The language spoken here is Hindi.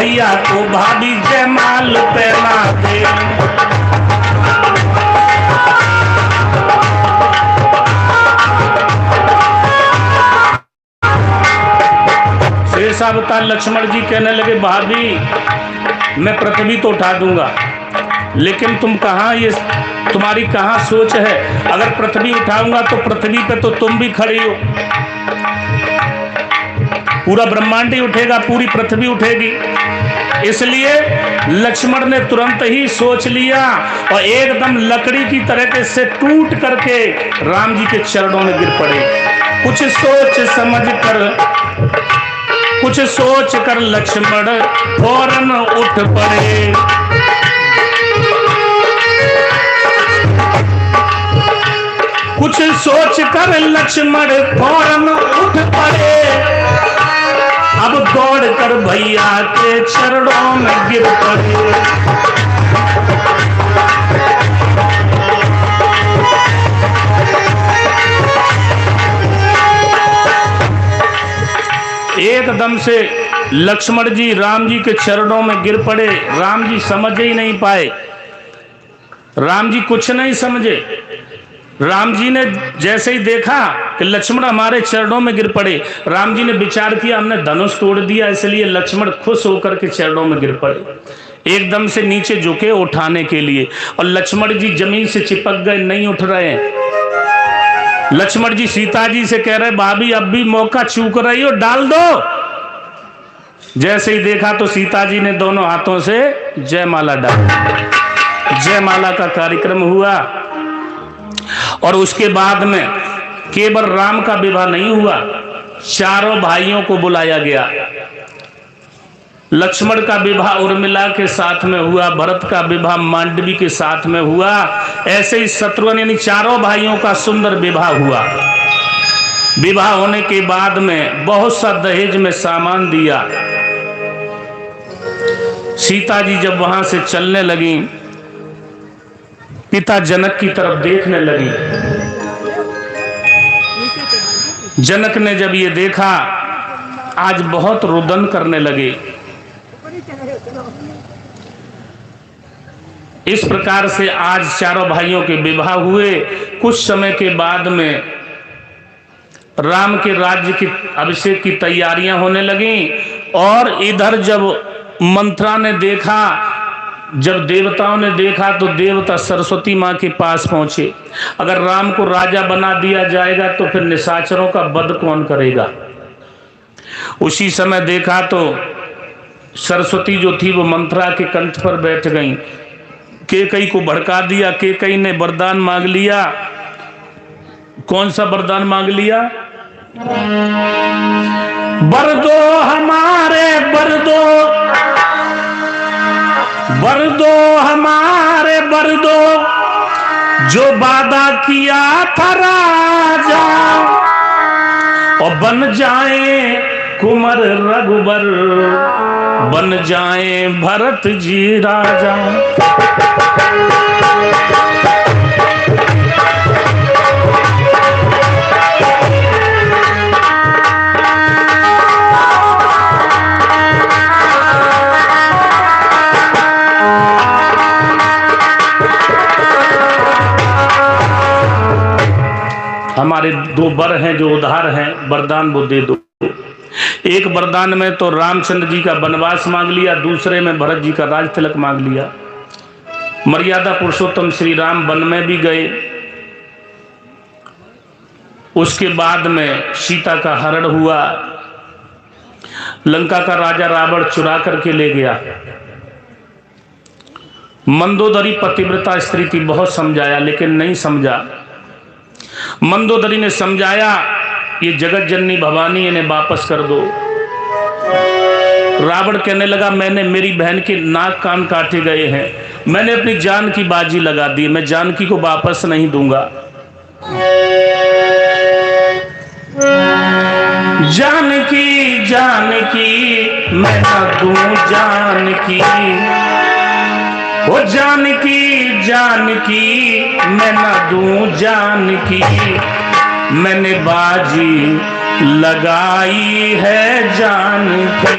भैया को भाभी जयमाल पहना दे। शेषावतार लक्ष्मण जी कहने लगे भाभी मैं पृथ्वी तो उठा दूंगा, लेकिन तुम कहाँ, ये तुम्हारी कहाँ सोच है? अगर पृथ्वी उठाऊंगा तो पृथ्वी पे तो तुम भी खड़ी हो, पूरा ब्रह्मांड ही उठेगा, पूरी पृथ्वी उठेगी। इसलिए लक्ष्मण ने तुरंत ही सोच लिया और एकदम लकड़ी की तरह से टूट करके राम जी के चरणों में गिर पड़े। कुछ सोच कर लक्ष्मण फौरन उठ पड़े। कुछ सोच कर लक्ष्मण फौरन उठ पड़े। अब दौड़ कर भैया के चरणों में गिर पड़े। एकदम से लक्ष्मण जी राम जी के चरणों में गिर पड़े। राम जी समझ ही नहीं पाए, राम जी कुछ नहीं समझे। राम जी ने जैसे ही देखा कि लक्ष्मण हमारे चरणों में गिर पड़े, राम जी ने विचार किया हमने धनुष तोड़ दिया, इसलिए लक्ष्मण खुश होकर के चरणों में गिर पड़े। एकदम से नीचे झुके उठाने के लिए, और लक्ष्मण जी जमीन से चिपक गए, नहीं उठ रहे हैं। लक्ष्मण जी सीता जी से कह रहे भाभी अब भी मौका चूक रही हो, डाल दो। जैसे ही देखा तो सीता जी ने दोनों हाथों से जयमाला डाली। जयमाला का कार्यक्रम हुआ और उसके बाद में केवल राम का विवाह नहीं हुआ, चारों भाइयों को बुलाया गया। लक्ष्मण का विवाह उर्मिला के साथ में हुआ, भरत का विवाह मांडवी के साथ में हुआ, ऐसे ही शत्रुघ्न यानी चारों भाइयों का सुंदर विवाह हुआ। विवाह होने के बाद में बहुत सा दहेज में सामान दिया। सीता जी जब वहां से चलने लगी, पिता जनक की तरफ देखने लगी। जनक ने जब ये देखा आज बहुत रुदन करने लगे। इस प्रकार से आज चारों भाइयों के विवाह हुए। कुछ समय के बाद में राम के राज्य की अभिषेक की तैयारियां होने लगी। और इधर जब मंत्रा ने देखा, जब देवताओं ने देखा तो देवता सरस्वती माँ के पास पहुंचे। अगर राम को राजा बना दिया जाएगा तो फिर निशाचरों का वध कौन करेगा? उसी समय देखा तो सरस्वती जो थी वो मंत्रा के कंठ पर बैठ गई। केकई को भड़का दिया। केकई ने वरदान मांग लिया। कौन सा वरदान मांग लिया? वर दो हमारे, वर दो, वर दो हमारे, वर दो, जो वादा किया था राजा, और बन जाए कुंवर रघुबर, बन जाए भरत जी राजा। हमारे दो वर हैं जो उधार हैं, वरदान वो दे दो। एक वरदान में तो रामचंद्र जी का वनवास मांग लिया, दूसरे में भरत जी का राज तिलक मांग लिया। मर्यादा पुरुषोत्तम श्री राम वन में भी गए। उसके बाद में सीता का हरण हुआ। लंका का राजा रावण चुरा करके ले गया। मंदोदरी पतिव्रता स्त्री थी, बहुत समझाया लेकिन नहीं समझा। मंदोदरी ने समझाया ये जगत जननी भवानी इन्हें वापस कर दो। रावण कहने लगा मैंने, मेरी बहन के नाक कान काटे गए हैं, मैंने अपनी जान की बाजी लगा दी, मैं जानकी को वापस नहीं दूंगा। जानकी जानकी मैं न दूं जानकी, वो जानकी जानकी मैं न दूं जानकी, मैंने बाजी लगाई है जान